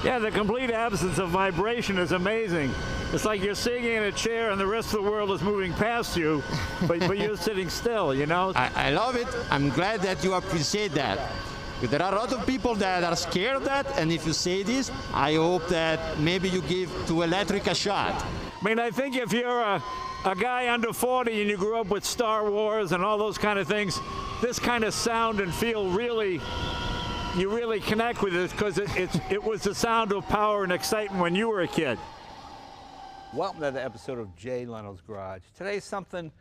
Yeah, the complete absence of vibration is amazing. It's like you're sitting in a chair and the rest of the world is moving past you, but you're sitting still, you know? I love it. I'm glad that you appreciate that. But there are a lot of people that are scared of that, and if you say this, I hope that maybe you give to Energica a shot. I mean, I think if you're a guy under 40 and you grew up with Star Wars and all those kind of things, this kind of sound and feel really, you really connect with it because it was the sound of power and excitement when you were a kid. Welcome to the episode of Jay Leno's Garage. Today's something,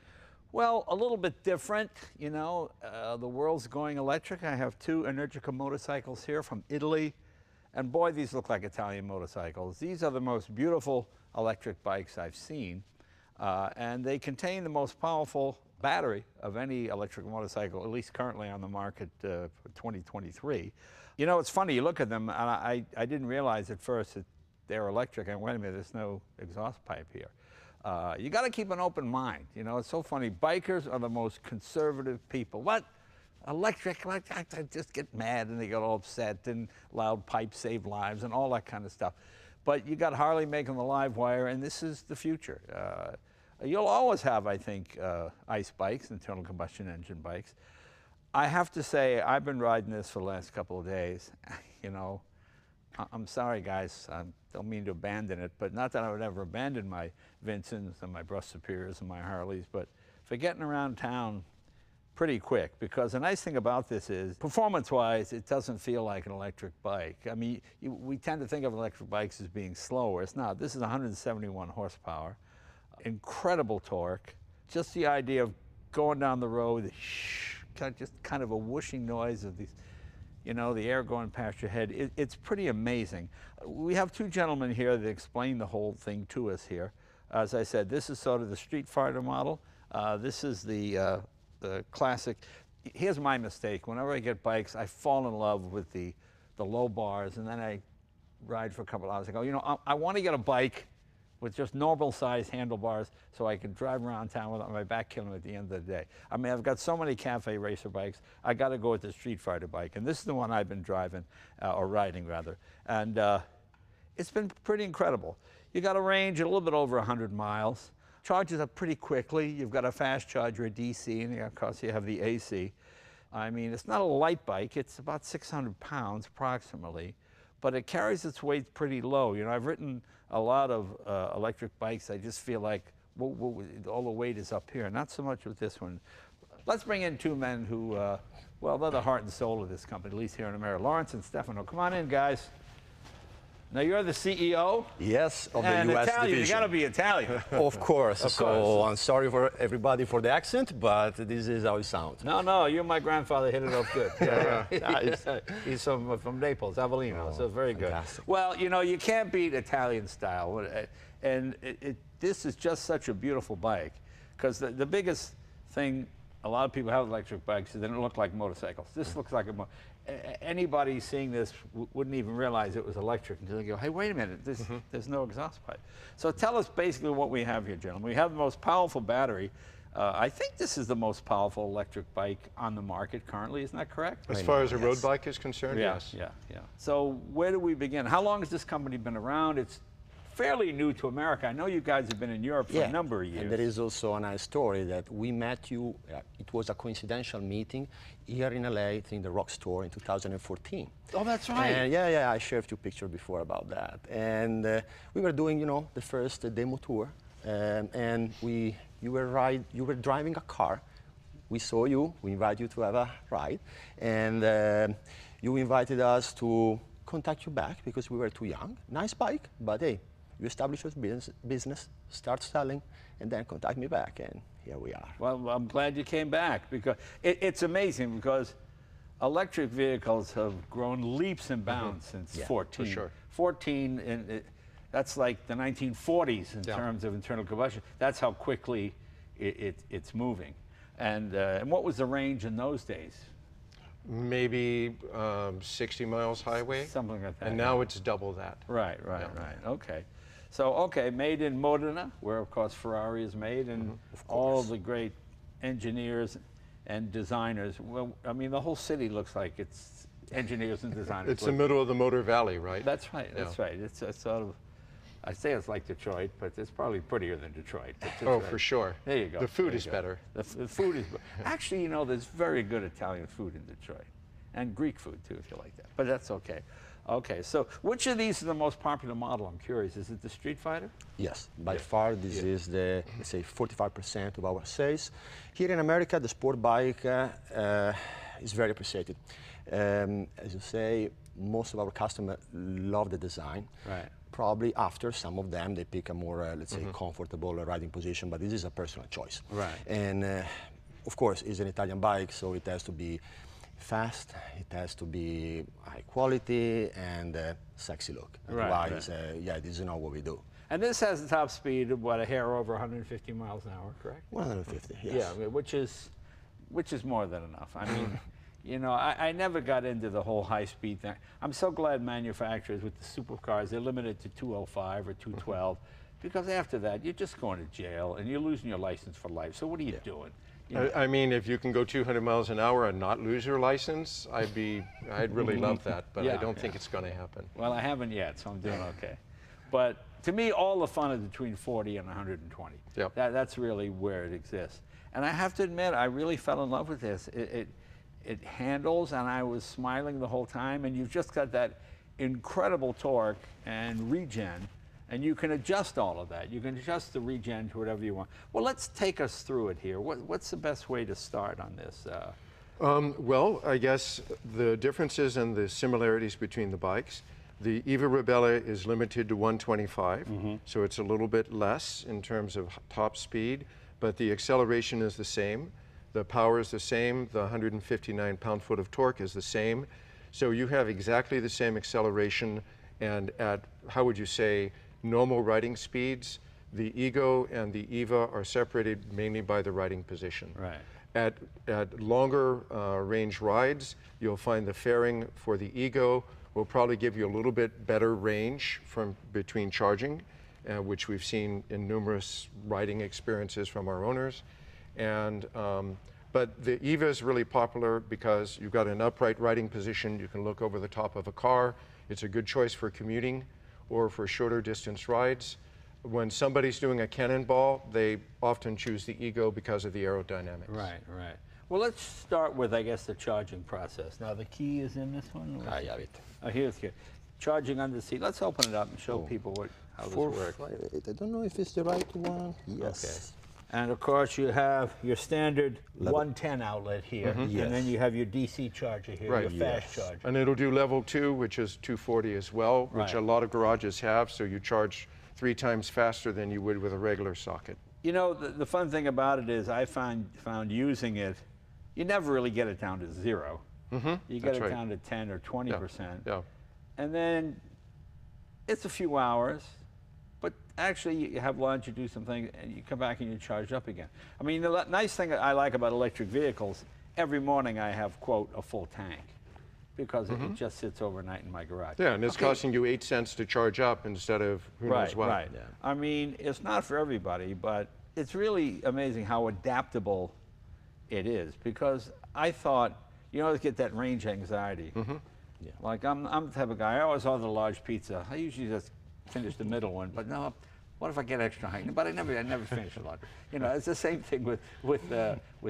well, a little bit different. You know, the world's going electric. I have two Energica motorcycles here from Italy. And boy, these look like Italian motorcycles. These are the most beautiful electric bikes I've seen. And they contain the most powerful battery of any electric motorcycle, at least currently on the market for 2023. You know, it's funny, you look at them, and I didn't realize at first that they're electric, and wait a minute, there's no exhaust pipe here. You got to keep an open mind. You know, it's so funny. Bikers are the most conservative people. What? Electric? I just get mad and they get all upset, and loud pipes save lives and all that kind of stuff. But you got Harley making the live wire, and this is the future. You'll always have, I think, ICE bikes, internal combustion engine bikes. I have to say, I've been riding this for the last couple of days. You know, I'm sorry, guys. I don't mean to abandon it, but not that I would ever abandon my Vincents and my Brush Superiors and my Harleys, but for getting around town pretty quick, because the nice thing about this is, performance-wise, it doesn't feel like an electric bike. I mean, we tend to think of electric bikes as being slower. It's not. This is 171 horsepower, incredible torque. Just the idea of going down the road, just kind of a whooshing noise of these, you know, the air going past your head. It's pretty amazing. We have two gentlemen here that explain the whole thing to us here. As I said, this is sort of the Street Fighter model. This is the classic. Here's my mistake. Whenever I get bikes, I fall in love with the low bars, and then I ride for a couple hours. I go, you know, I want to get a bike with just normal size handlebars so I can drive around town without my back killing at the end of the day. I mean, I've got so many cafe racer bikes, I got to go with the Street Fighter bike, and this is the one I've been driving, or riding rather, and it's been pretty incredible. You got a range a little bit over 100 miles. Charges up pretty quickly. You've got a fast charger, a DC, and of course you have the AC. I mean, it's not a light bike. It's about 600 pounds approximately, but it carries its weight pretty low. You know, I've ridden a lot of electric bikes. I just feel like all the weight is up here. Not so much with this one. Let's bring in two men who, well, they're the heart and soul of this company, at least here in America. Lawrence and Stefano. Come on in, guys. Now, you're the CEO? Yes, of the and U.S. Italian, division. You got to be Italian. Of course. Of so course. I'm sorry for everybody for the accent, but this is how it sounds. No, you and my grandfather hit it off good. Yeah. He's from Naples, Avellino, so very good. Fantastic. Well, you know, you can't beat Italian style. And this is just such a beautiful bike, because the biggest thing, a lot of people have electric bikes, is they don't look like motorcycles. This looks like a anybody seeing this wouldn't even realize it was electric until they go, hey, wait a minute, there's no exhaust pipe. So tell us basically what we have here, gentlemen. We have the most powerful battery. I think this is the most powerful electric bike on the market currently, isn't that correct? As far as a road bike is concerned, yes. Yeah. So where do we begin? How long has this company been around? It's fairly new to America. I know you guys have been in Europe for a number of years. And there is also a nice story that we met you, it was a coincidental meeting here in LA in the Rock Store in 2014. Oh, that's right. And yeah, I shared a few pictures before about that. And we were doing, you know, the first demo tour, and you were driving a car. We saw you, we invited you to have a ride, and you invited us to contact you back because we were too young. Nice bike, but hey, you establish your business, start selling, and then contact me back, and here we are. Well, I'm glad you came back, because it's amazing, because electric vehicles have grown leaps and bounds since 14. For sure. 14, and that's like the 1940s in terms of internal combustion. That's how quickly it's moving. And what was the range in those days? Maybe 60 miles highway. Something like that. And now it's double that. Right. Okay. So, made in Modena, where of course Ferrari is made, and all the great engineers and designers. Well, I mean, the whole city looks like it's engineers and designers. It's the middle of the Motor Valley, right? That's right. That's right. It's sort of. I say it's like Detroit, but it's probably prettier than Detroit. Oh, for sure. There you go. The food is better. The food is. Actually, you know, there's very good Italian food in Detroit, and Greek food too, if you like that. But that's okay. Okay, so which of these is the most popular model? I'm curious. Is it the Street Fighter? Yes, by far this is the, let's say, 45% of our sales. Here in America, the sport bike is very appreciated. As you say, most of our customers love the design. Right. Probably after some of them, they pick a more, let's say, comfortable riding position, but this is a personal choice. Right. And of course, it's an Italian bike, so it has to be fast, it has to be high quality and sexy look. Right, Otherwise, yeah, this is not what we do. And this has a top speed of what, a hair over 150 miles an hour, correct? 150, yes. Yeah, which is more than enough. I mean, you know, I never got into the whole high-speed thing. I'm so glad manufacturers with the supercars, they're limited to 205 or 212, because after that, you're just going to jail and you're losing your license for life. So what are you doing? You know? I mean, if you can go 200 miles an hour and not lose your license, I'd really love that, but I don't think it's going to happen. Well, I haven't yet, so I'm doing okay. But to me, all the fun is between 40 and 120. Yep. That's really where it exists. And I have to admit, I really fell in love with this. It handles, and I was smiling the whole time, and you've just got that incredible torque and regen, and you can adjust all of that. You can adjust the regen to whatever you want. Well, let's take us through it here. What's the best way to start on this? Well, I guess the differences and the similarities between the bikes. The Eva Rebella is limited to 125, so it's a little bit less in terms of top speed, but the acceleration is the same. The power is the same. The 159 pound-foot of torque is the same. So you have exactly the same acceleration, and at, how would you say, normal riding speeds, the Ego and the Eva are separated mainly by the riding position. Right. At longer range rides, you'll find the fairing for the Ego will probably give you a little bit better range from between charging, which we've seen in numerous riding experiences from our owners. And but the Eva is really popular because you've got an upright riding position. You can look over the top of a car. It's a good choice for commuting or for shorter distance rides. When somebody's doing a cannonball, they often choose the Ego because of the aerodynamics. Right, right. Well, let's start with, I guess, the charging process. Now, the key is in this one? I have it. Oh, here's the charging under the seat. Let's open it up and show people how this works. 458. I don't know if it's the right one. Yes. Okay. And of course, you have your standard 110 outlet here, Yes. and then you have your DC charger here, Right. your fast charger. And it'll do level 2, which is 240 as well, which Right. a lot of garages have, so you charge 3 times faster than you would with a regular socket. You know, the fun thing about it is I found using it, you never really get it down to 0. You get That's it right. down to 10 or 20%. Yeah. And then it's a few hours, but actually you have lunch, you do something, and you come back and you charge up again. I mean, the nice thing I like about electric vehicles, every morning I have, quote, a full tank, because it just sits overnight in my garage. Yeah, and it's costing you 8 cents to charge up instead of who knows what. Right. Yeah. I mean, it's not for everybody, but it's really amazing how adaptable it is, because I thought, you always get that range anxiety. Yeah. Like I'm the type of guy, I always order the large pizza. I usually just finish the middle one, but no, what if I get extra height? But I never finish the large. You know, it's the same thing with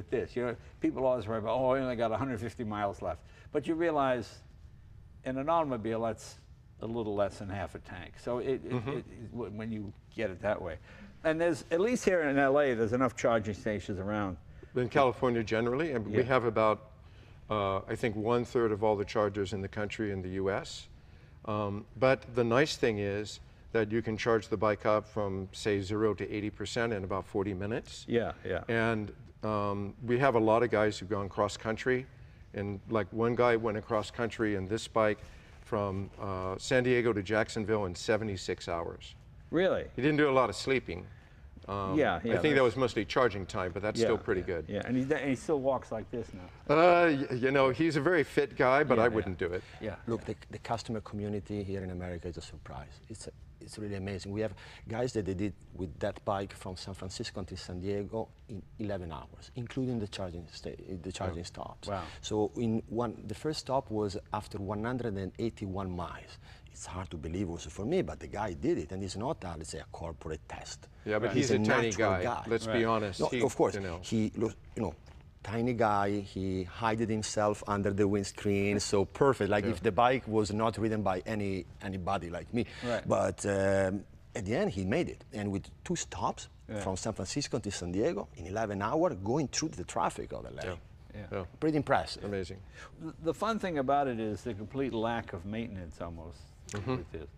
this. You know, people always worry about, oh, I only got 150 miles left. But you realize in an automobile, that's a little less than half a tank. So when you get it that way. And there's, at least here in LA, there's enough charging stations around. In California generally, and we have about, I think, 1/3 of all the chargers in the country in the US. But the nice thing is that you can charge the bike up from, say, 0 to 80% in about 40 minutes. Yeah, yeah. And we have a lot of guys who've gone cross country. And like one guy went across country in this bike from San Diego to Jacksonville in 76 hours. Really? He didn't do a lot of sleeping. Yeah, I think that was mostly charging time, but that's still pretty good. Yeah, and he still walks like this now. You know, he's a very fit guy, but I wouldn't do it. Yeah. Look, the customer community here in America is a surprise. It's it's really amazing. We have guys that they did with that bike from San Francisco to San Diego in 11 hours, including the charging stops. Wow. So the first stop was after 181 miles. It's hard to believe also for me, but the guy did it, and it's not, let's say, a corporate test. Yeah, but he's a tiny natural guy. Let's be honest. No, of course, he, tiny guy, he hided himself under the windscreen, so perfect, like if the bike was not ridden by anybody like me. Right. But at the end, he made it, and with 2 stops from San Francisco to San Diego in 11 hours, going through the traffic of LA. Yeah. Pretty impressive. Amazing. The fun thing about it is the complete lack of maintenance almost with this.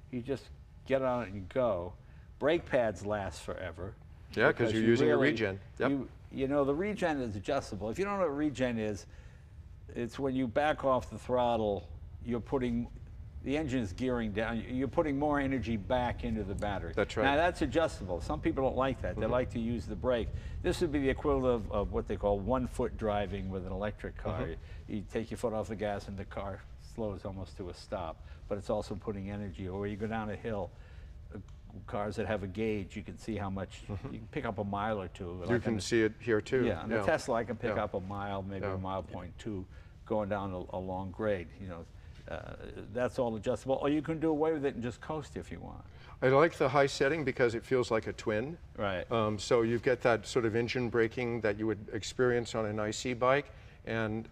You just get on it and go. Brake pads last forever. Yeah, because you're using a regen. Yep. You know, the regen is adjustable. If you don't know what regen is, it's when you back off the throttle, you're putting, the engine is gearing down, you're putting more energy back into the battery. That's right. Now that's adjustable. Some people don't like that. They like to use the brake. This would be the equivalent of what they call 1-foot driving with an electric car. You take your foot off the gas and the car slows almost to a stop, but it's also putting energy. Or you go down a hill, cars that have a gauge, you can see how much, you can pick up a mile or two. You can see it here too. Yeah, and the Tesla I can pick up a mile, maybe a mile point 2, going down a long grade. You know, that's all adjustable. Or you can do away with it and just coast if you want. I like the high setting because it feels like a twin. Right. So you get that sort of engine braking that you would experience on an IC bike, and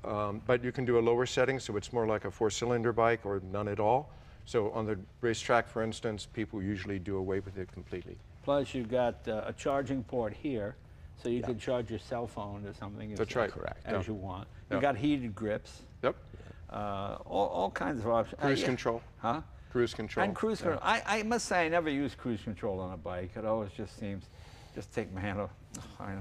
but you can do a lower setting, so it's more like a 4-cylinder bike or none at all. So on the racetrack, for instance, people usually do away with it completely. Plus, you've got a charging port here, so you can charge your cell phone or something That's right. as you want. You've got heated grips. Yep. All kinds of options. Cruise control. Huh? Cruise control. And cruise control. I must say I never use cruise control on a bike. It always just seems, just take my hand off,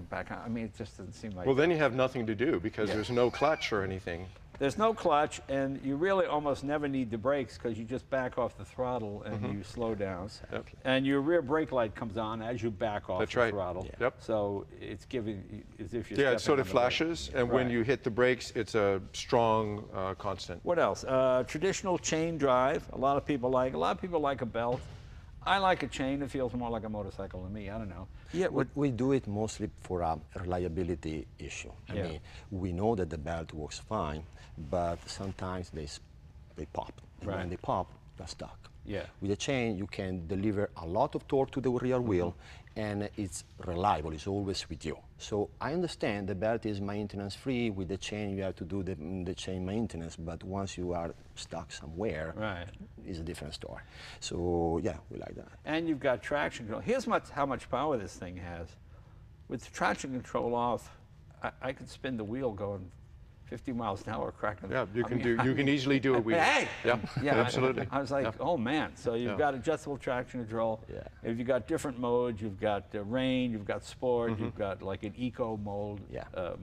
back on. I mean, it just doesn't seem like. Well, then you have nothing to do because there's no clutch or anything. There's no clutch, and you really almost never need the brakes because you just back off the throttle and you slow down. Yep. And your rear brake light comes on as you back off the throttle. Yep. So it's giving, as if you're it sort of stepping on the flashes, brake. and when you hit the brakes, it's a strong constant. What else? Traditional chain drive. A lot of people like a belt. I like a chain. It feels more like a motorcycle to me. I don't know. Yeah, we do it mostly for a reliability issue. I mean, we know that the belt works fine, but sometimes they pop. And when they pop, they're stuck. Yeah. With a chain, you can deliver a lot of torque to the rear wheel, and it's reliable. It's always with you. So I understand the belt is maintenance-free. With the chain, you have to do the chain maintenance. But once you are stuck somewhere, it's a different story. So yeah, we like that. And you've got traction control. Here's how much power this thing has. With the traction control off, I could spin the wheel going 50 miles an hour, cracking. Yeah, you can easily do a wheel. Hey! Yeah, absolutely. I was like, oh man. So you've got adjustable traction control. Yeah. If you've got different modes, you've got rain, you've got sport, you've got like an eco mode.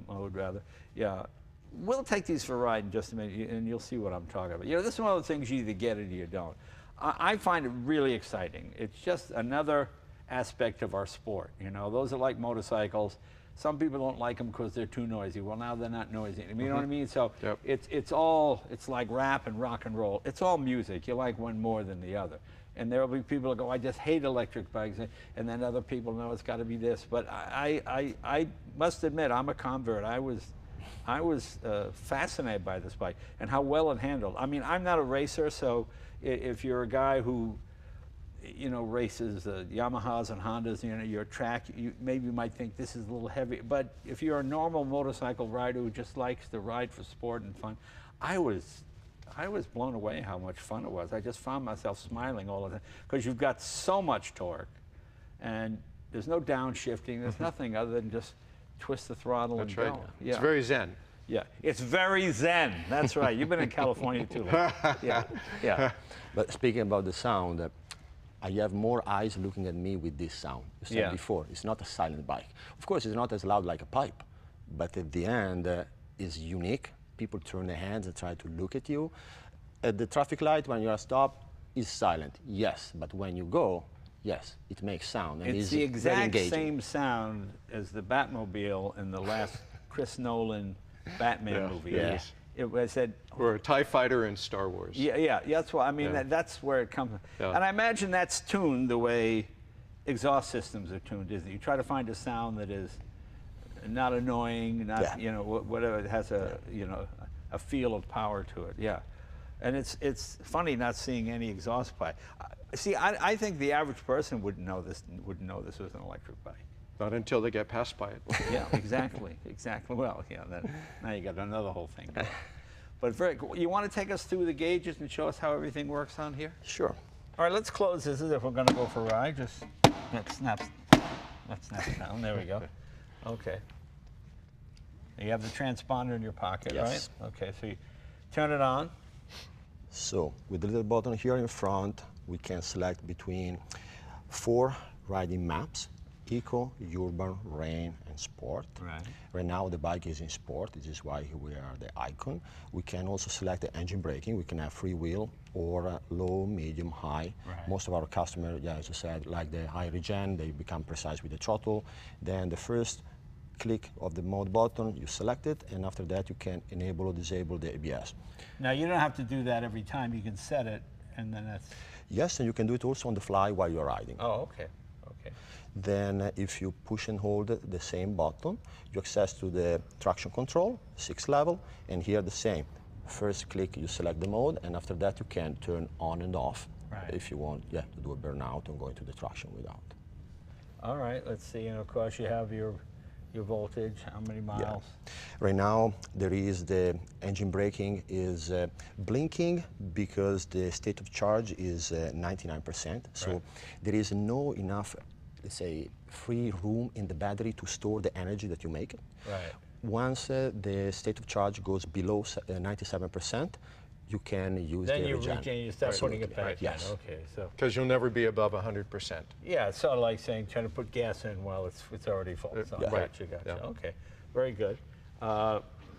Mode rather. Yeah. We'll take these for a ride in just a minute, and you'll see what I'm talking about. You know, this is one of the things you either get it or you don't. I find it really exciting. It's just another aspect of our sport. You know, those that like motorcycles. Some people don't like them because they're too noisy. Well, now they're not noisy. You know what I mean? So it's like rap and rock and roll. It's all music. You like one more than the other. And there will be people that go, I just hate electric bikes. And then other people know it's got to be this. But I must admit, I'm a convert. I was fascinated by this bike and how well it handled. I mean, I'm not a racer, so if you're a guy who races Yamahas and Hondas, your track, maybe you might think this is a little heavy. But if you're a normal motorcycle rider who just likes to ride for sport and fun, I was blown away how much fun it was. I just found myself smiling all the time because you've got so much torque, and there's no downshifting. There's nothing other than just twist the throttle and go. Yeah. It's very zen. Yeah, it's very zen. That's right. You've been in California too long. Yeah. But speaking about the sound, I have more eyes looking at me with this sound. You said before, it's not a silent bike. Of course, it's not as loud like a pipe, but at the end, it's unique. People turn their heads and try to look at you. At the traffic light, when you are stopped, it's silent, yes. But when you go, yes, it makes sound. And it's the exact same sound as the Batmobile in the last Chris Nolan Batman movie. Yes. I said, Or a TIE fighter in Star Wars. yeah, that's why. I mean, Yeah. that's where it comes. Yeah. And I imagine that's tuned the way exhaust systems are tuned, isn't it? You try to find a sound that is not annoying, not Yeah. you know whatever. It has a you know a feel of power to it. Yeah, and it's funny not seeing any exhaust pipe. See, I think the average person wouldn't know this was an electric bike. Not until they get passed by it. Yeah, exactly, exactly. Well, yeah, now you got another whole thing. But very cool. You want to take us through the gauges and show us how everything works on here? Sure. All right, let's close this if we're going to go for a ride. Just that snaps down. There we go. Okay. You have the transponder in your pocket, Yes. right? Okay, so you turn it on. So with the little button here in front, we can select between 4 riding maps: Eco, Urban, Rain, and Sport. Right. Right now the bike is in Sport. This is why we are the icon. We can also select the engine braking. We can have freewheel or low, medium, high. Right. Most of our customers, yeah, as I said, like the high regen, they become precise with the throttle. Then the first click of the mode button, you select it, and after that you can enable or disable the ABS. Now, you don't have to do that every time. You can set it, and then that's... Yes, and you can do it also on the fly while you're riding. Oh, okay. Okay. Then if you push and hold the same button, you access to the traction control, 6th level, and here the same. First click, you select the mode, and after that you can turn on and off if you want to do a burnout and go into the traction without. All right, let's see. And of course, you have your voltage, how many miles? Yeah. Right now, there is the engine braking is blinking because the state of charge is 99%. So there is no enough, let's say, free room in the battery to store the energy that you make. Right. Once the state of charge goes below 97%, you can use Then the you regen. regen, you start putting it back Yes. in. Okay, so... Because you'll never be above 100%. Yeah, it's sort of like saying trying to put gas in while it's already full. So Yeah. Gotcha. Yeah. Okay, very good.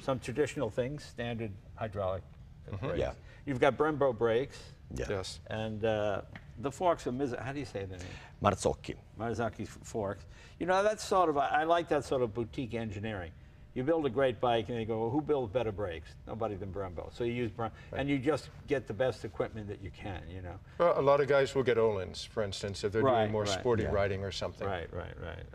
Some traditional things, standard hydraulic brakes. Yeah. You've got Brembo brakes, Yeah. Yes. and the forks are how do you say the name? Marzocchi. Marzocchi forks. You know, that's sort of, I like that sort of boutique engineering. You build a great bike and they go, well, who builds better brakes? Nobody than Brembo. So you use Brembo, and you just get the best equipment that you can, you know. Well, a lot of guys will get Öhlins, for instance, if they're Right, doing more right. sporty Yeah. riding or something. Right.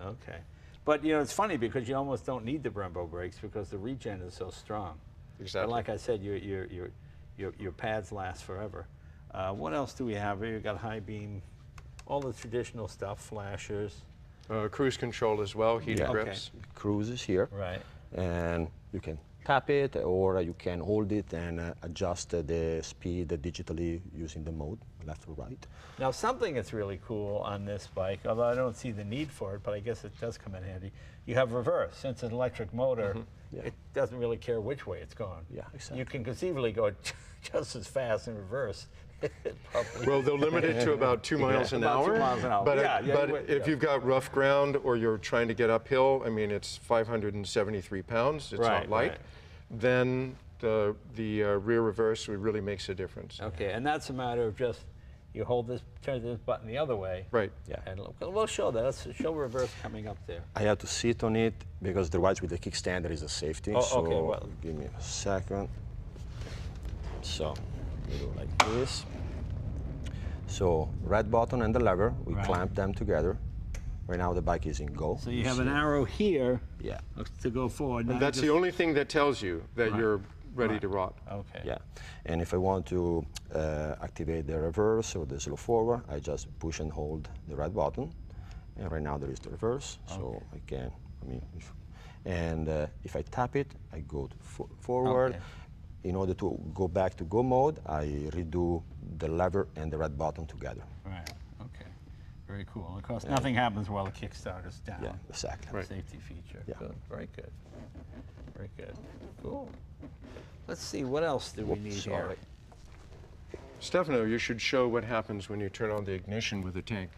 Okay. But, you know, it's funny because you almost don't need the Brembo brakes because the regen is so strong. Exactly. But like I said, your pads last forever. What else do we have here? You've got high beam, all the traditional stuff, flashers. Cruise control as well, heated Yeah. grips. Cruise is here. Right. And you can tap it or you can hold it and adjust the speed digitally using the mode, left or right. Now, something that's really cool on this bike, although I don't see the need for it, but I guess it does come in handy, you have reverse. Since it's an electric motor, Yeah. it doesn't really care which way it's going. Yeah, exactly. You can conceivably go just as fast in reverse. Probably. Well, they'll limit it to about 2 miles an About 2 hour. miles an hour. But, Yeah, but if you've got rough ground or you're trying to get uphill, I mean, it's 573 pounds, it's Right, not light, right. then the rear reverse really makes a difference. Okay, and that's a matter of just, you hold this, turn this button the other way. Right. Yeah. And we'll show that. Let's show reverse coming up there. I have to sit on it because otherwise with the kickstand there is a safety. Oh, so okay, well. give me a second. So we do like this. So red button and the lever, we Right. clamp them together. Right now the bike is in go. So you have an arrow here Yeah. to go forward. Now And that's you the just- only thing that tells you that Right. you're ready Right. to rot. Okay. Yeah. And if I want to activate the reverse or the slow forward, I just push and hold the red button. And right now there is the reverse, so I can, if I tap it, I go to forward. Okay. In order to go back to go mode, I redo the lever and the red button together. Right. Okay. Very cool. Of course, nothing happens while the kickstart is down. Yeah, exactly. Right. Safety feature. Yeah. Good. Very good. Very good. Cool. Let's see. What else do we need here? Sorry. Stefano, you should show what happens when you turn on the ignition with the tank.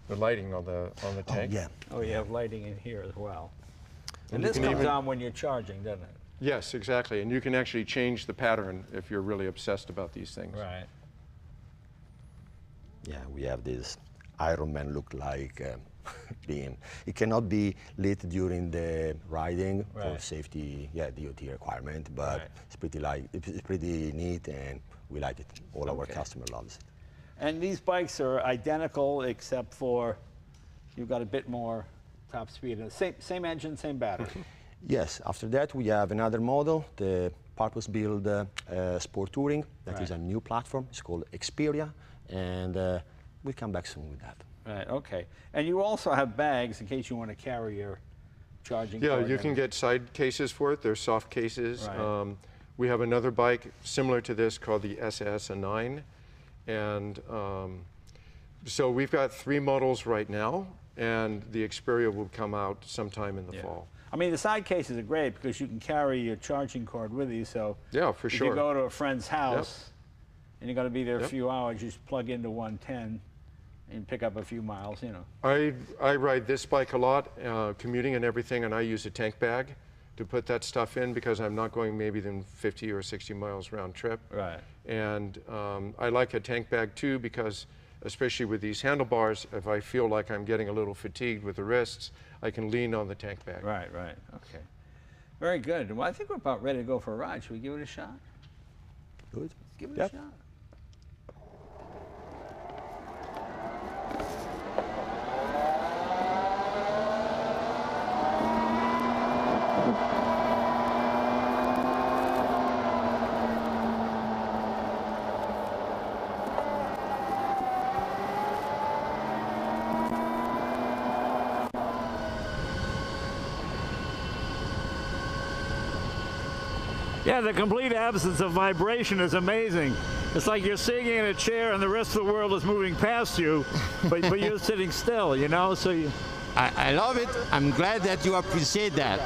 The lighting on the tank. Yeah. Oh, you have lighting in here as well. And you this can comes even- on when you're charging, doesn't it? Yes, exactly. And you can actually change the pattern if you're really obsessed about these things. Right. Yeah, we have this Iron Man look like beam. It cannot be lit during the riding for Right. safety, DOT requirement, but Right. it's pretty neat, and we like it. All our Okay. customer loves it. And these bikes are identical except for you've got a bit more top speed. Same engine, same battery. Yes, after that we have another model, the purpose-built Sport Touring. That is Right. a new platform. It's called Xperia, and we'll come back soon with that. Right, okay. And you also have bags in case you want to carry your charging Yeah, cord you and can get side cases for it. They're soft cases. Right. We have another bike similar to this called the SS9. And so we've got 3 models right now, and the Xperia will come out sometime in the fall. I mean, the side cases are great because you can carry your charging cord with you. So Yeah, for if sure. you go to a friend's house and you're going to be there a Yep. few hours, you just plug into 110 and pick up a few miles, you know. I ride this bike a lot, commuting and everything, and I use a tank bag to put that stuff in because I'm not going maybe than 50 or 60 miles round trip. Right. And I like a tank bag too because, especially with these handlebars, if I feel like I'm getting a little fatigued with the wrists, I can lean on the tank bag. Right, right. Okay. Very good. Well, I think we're about ready to go for a ride. Should we give it a shot? Good? Let's give it Yep. a shot. Yeah, the complete absence of vibration is amazing. It's like you're sitting in a chair and the rest of the world is moving past you, but you're sitting still, you know? So you. I love it. I'm glad that you appreciate that.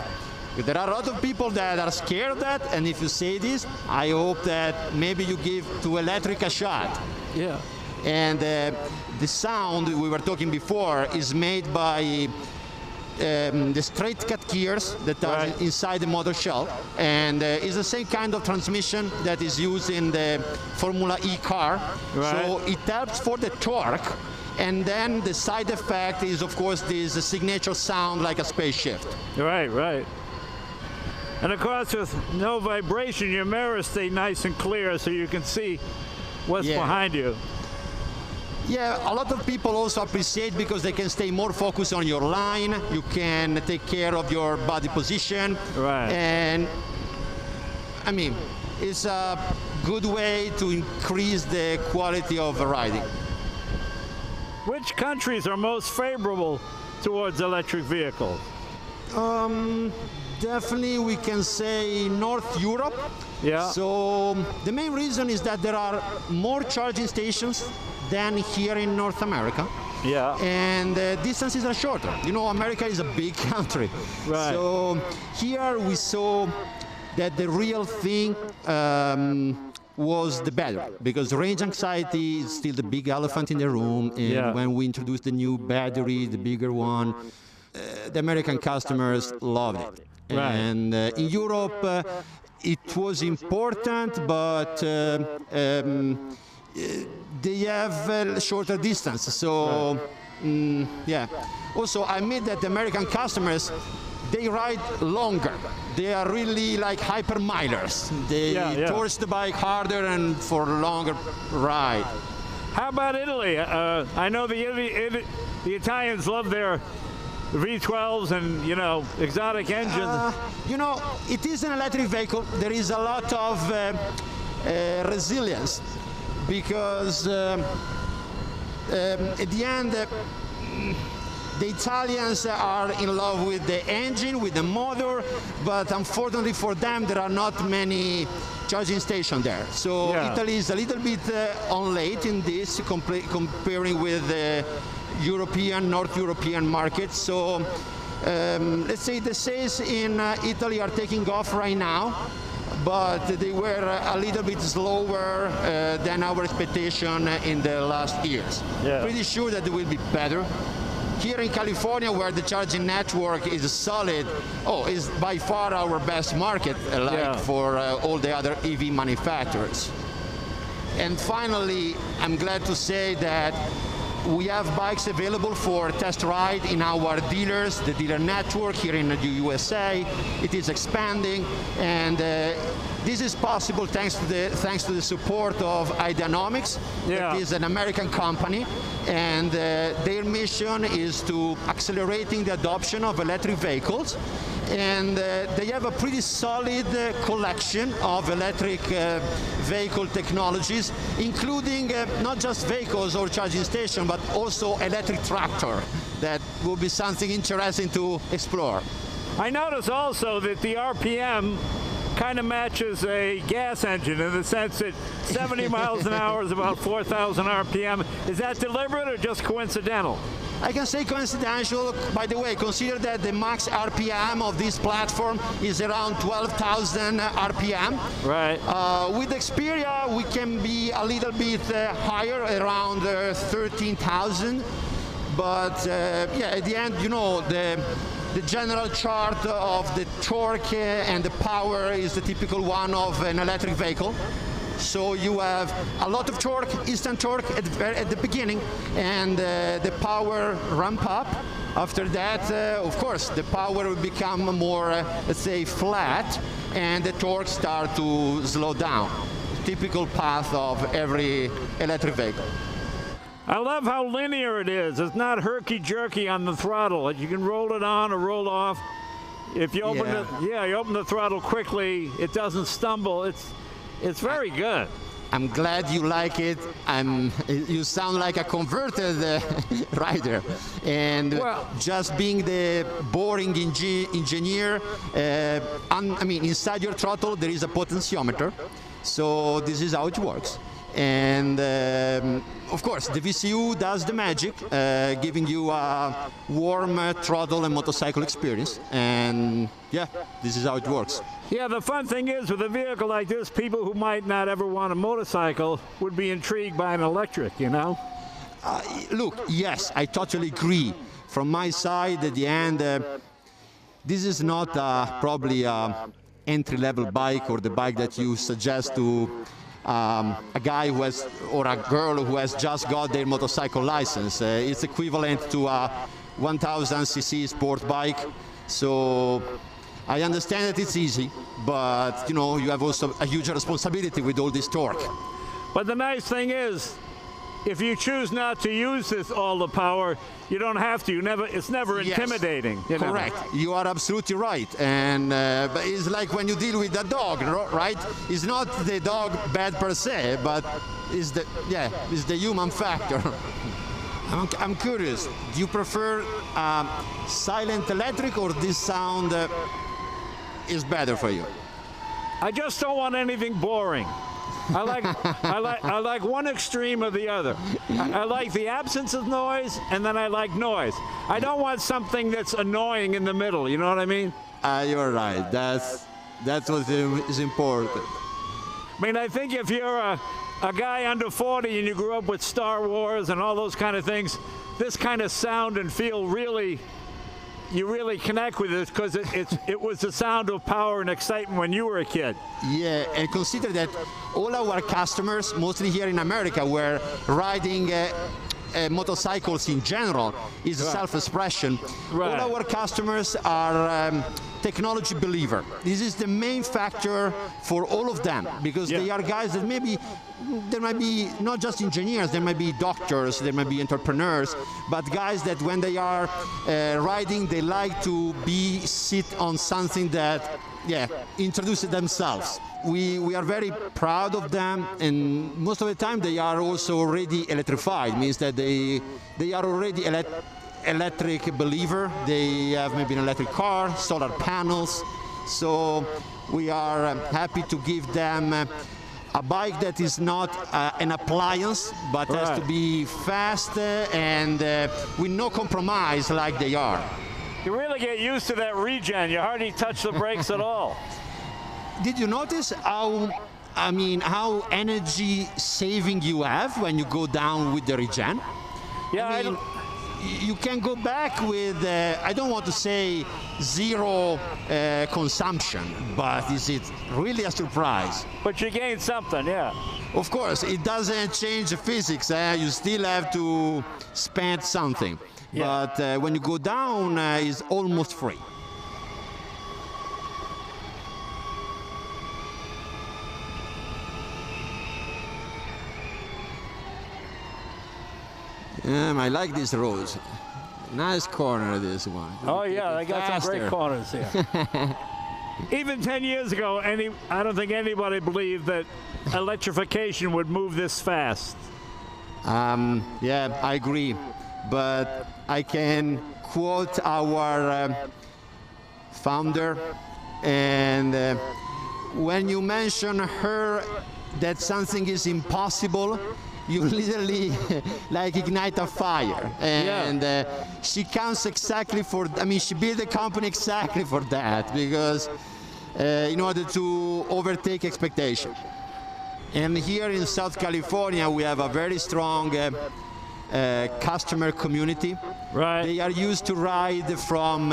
There are a lot of people that are scared of that, and if you say this, I hope that maybe you give to Energica a shot. Yeah. And the sound we were talking before is made by the straight cut gears that are Right. inside the motor shell, and it's the same kind of transmission that is used in the Formula E car. Right. So it helps for the torque, and then the side effect is, of course, this signature sound like a spaceship. Right, right. And of course, with no vibration, your mirrors stay nice and clear so you can see what's Yeah. behind you. Yeah, a lot of people also appreciate because they can stay more focused on your line. You can take care of your body position. Right. And I mean, it's a good way to increase the quality of riding. Which countries are most favorable towards electric vehicles? Definitely we can say North Europe. Yeah. So the main reason is that there are more charging stations than here in North America. Yeah. And distances are shorter. You know, America is a big country. Right. So here we saw that the real thing was the battery, because range anxiety is still the big elephant in the room. And Yeah. when we introduced the new battery, the bigger one, the American customers loved it. Right. And in Europe, it was important, but they have shorter distance. So, yeah. Also, I admit that the American customers, they ride longer. They are really like hyper milers. They torch the bike harder and for a longer ride. How about Italy? I know the Italians love their V12s and, you know, exotic engines. You know, it is an electric vehicle. There is a lot of resilience because at the end, the Italians are in love with the engine, with the motor, but unfortunately for them, there are not many charging stations there. So Italy is a little bit on late in this, comparing with the European, North European markets. So let's say the sales in Italy are taking off right now, but they were a little bit slower than our expectation in the last years. Yeah. Pretty sure that they will be better. Here in California, where the charging network is solid, is by far our best market, for all the other EV manufacturers. And finally, I'm glad to say that We have bikes available for test ride in our dealers, the dealer network here in the USA. It is expanding, and this is possible thanks to the support of Ideanomics. Yeah. It is an American company, and their mission is to accelerating the adoption of electric vehicles. And they have a pretty solid collection of electric vehicle technologies, including not just vehicles or charging station, but also electric tractor. That will be something interesting to explore. I notice also that the RPM kind of matches a gas engine in the sense that 70 miles an hour is about 4,000 RPM. Is that deliberate or just coincidental? I can say coincidental. By the way, consider that the max RPM of this platform is around 12,000 RPM. Right. With Xperia, we can be a little bit higher, around 13,000. But yeah, at the end, you know, the general chart of the torque and the power is the typical one of an electric vehicle. So you have a lot of torque, instant torque at the beginning, and the power ramp up. After that, of course, the power will become more, let's say, flat, and the torque start to slow down. Typical path of every electric vehicle. I love how linear it is. It's not herky-jerky on the throttle. You can roll it on or roll off. If you open you open the throttle quickly, it doesn't stumble. It's very good. I'm glad you like it. You sound like a converted rider. And just being the boring engineer, I mean, inside your throttle there is a potentiometer. So this is how it works. And of course, the VCU does the magic, giving you a warm throttle and motorcycle experience. And yeah, this is how it works. Yeah, the fun thing is, with a vehicle like this, people who might not ever want a motorcycle would be intrigued by an electric, you know? Look, yes, I totally agree. From my side, at the end, this is not probably an entry-level bike or the bike that you suggest to a guy who has, or a girl who has just got their motorcycle license. It's equivalent to a 1000cc sport bike. So I understand that it's easy, but you know, you have also a huge responsibility with all this torque. But the nice thing is, if you choose not to use all the power, you don't have to. It's never intimidating. You know? Correct. You are absolutely right. And but it's like when you deal with a dog, right? It's not the dog bad per se, but it's the human factor. I'm curious. Do you prefer silent electric, or this sound is better for you? I just don't want anything boring. I like one extreme or the other. I like the absence of noise, and then I like noise. I don't want something that's annoying in the middle. You know what I mean? You're right. That's what is important. I mean, I think if you're a guy under 40 and you grew up with Star Wars and all those kind of things, this kind of sound and feel you really connect with it, because it was the sound of power and excitement when you were a kid. Yeah, and consider that all our customers, mostly here in America, were riding motorcycles in general, is a self-expression. Right. All our customers are technology believer. This is the main factor for all of them, because they are guys that there might be not just engineers, there might be doctors, there might be entrepreneurs, but guys that when they are riding, they like to sit on something that introduces themselves. We are very proud of them, and most of the time they are also already electrified, means that they are already electric believer. They have maybe an electric car, solar panels. So we are happy to give them a bike that is not an appliance, but has to be fast and with no compromise like they are. You really get used to that regen. You hardly touch the brakes at all. Did you notice how energy saving you have when you go down with the regen? Yeah, you can go back with, I don't want to say zero consumption, but is it really a surprise? But you gain something, yeah. Of course, it doesn't change the physics. You still have to spend something. Yeah. But when you go down, it's almost free. I like these roads. Nice corner, this one. Oh yeah, they got some great Faster. corners here. Even 10 years ago, I don't think anybody believed that electrification would move this fast. Yeah, I agree. But I can quote our founder, and when you mention her that something is impossible, you literally like ignite a fire. And she counts exactly for, I mean, she built the company exactly for that, because in order to overtake expectation. And here in South California, we have a very strong customer community. Right. They are used to ride from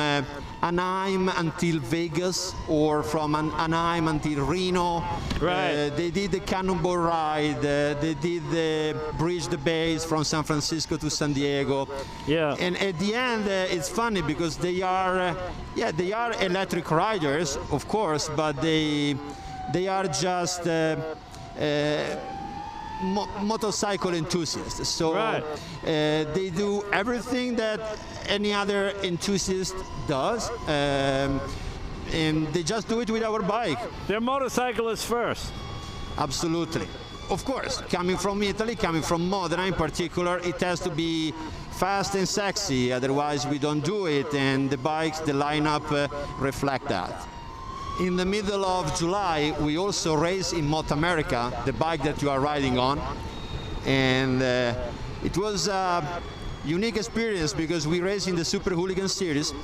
Anaheim until Vegas, or from Anaheim until Reno. Right. They did the Cannonball ride. They did the Bridge the Bays from San Francisco to San Diego. Yeah. And at the end, it's funny because they are, they are electric riders, of course, but they are just motorcycle enthusiasts. So Right. they do everything that any other enthusiast does, and they just do it with our bike. They're motorcyclists first. Absolutely. Of course, coming from Italy, coming from Modena in particular, it has to be fast and sexy, otherwise we don't do it, and the bikes, the lineup reflect that. In the middle of July, we also race in Moto America, the bike that you are riding on. And it was a unique experience because we race in the Super Hooligan Series.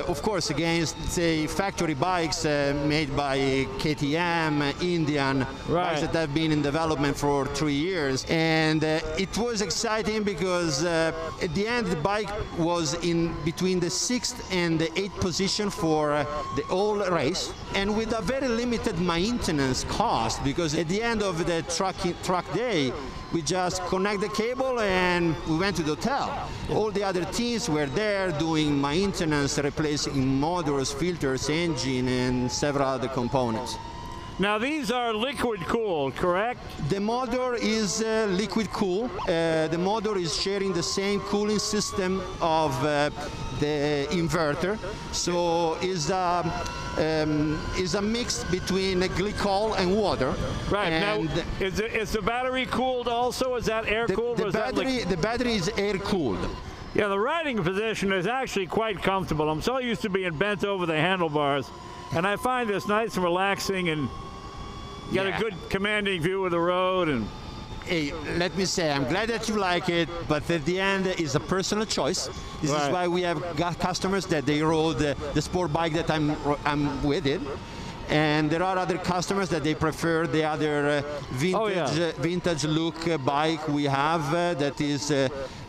Of course, against, say, factory bikes made by KTM, Indian, Right. bikes that have been in development for 3 years. And it was exciting because at the end, the bike was in between the 6th and the 8th position for the whole race, and with a very limited maintenance cost, because at the end of the truck day, we just connect the cable and we went to the hotel. All the other teams were there doing maintenance, replacing motors, filters, engine, and several other components. Now these are liquid cooled, correct? The motor is liquid cool. The motor is sharing the same cooling system of the inverter. So is a mix between glycol and water. Right. And now, is the battery cooled also? Is that air cooled? or is that the battery is air cooled. Yeah, the riding position is actually quite comfortable. I'm so used to being bent over the handlebars, and I find this nice and relaxing, and you got a good commanding view of the road. And Hey, let me say, I'm glad that you like it, but at the end, it's a personal choice. This is why we have got customers that they rode the sport bike that I'm with it. And there are other customers that they prefer the other vintage look bike we have that is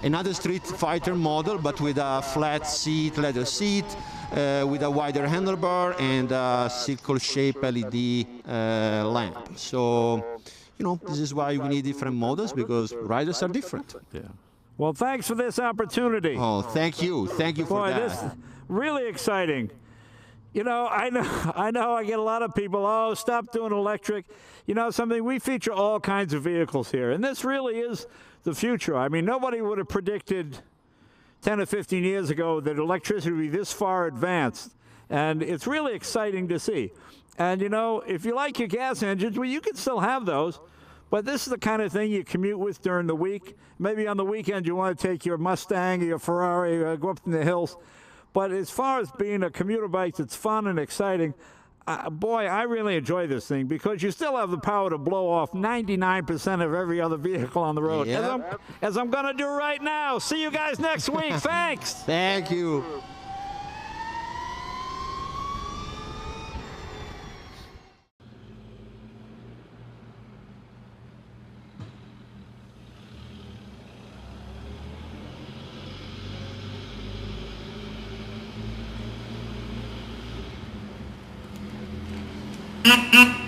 another Street Fighter model, but with a flat seat, leather seat, with a wider handlebar and a circle-shaped LED lamp. So, you know, this is why we need different models, because riders are different. yeah. Well, thanks for this opportunity. Oh, thank you. Thank you for that. This is really exciting. You know, I know I get a lot of people, oh, stop doing electric. You know something, we feature all kinds of vehicles here, and this really is the future. I mean, nobody would have predicted 10 or 15 years ago that electricity would be this far advanced, and it's really exciting to see. And, you know, if you like your gas engines, well, you can still have those, but this is the kind of thing you commute with during the week. Maybe on the weekend you want to take your Mustang or your Ferrari, go up in the hills. But as far as being a commuter bike that's fun and exciting, boy, I really enjoy this thing, because you still have the power to blow off 99% of every other vehicle on the road, as I'm going to do right now. See you guys next week. Thanks. Thank you. Mm-hmm.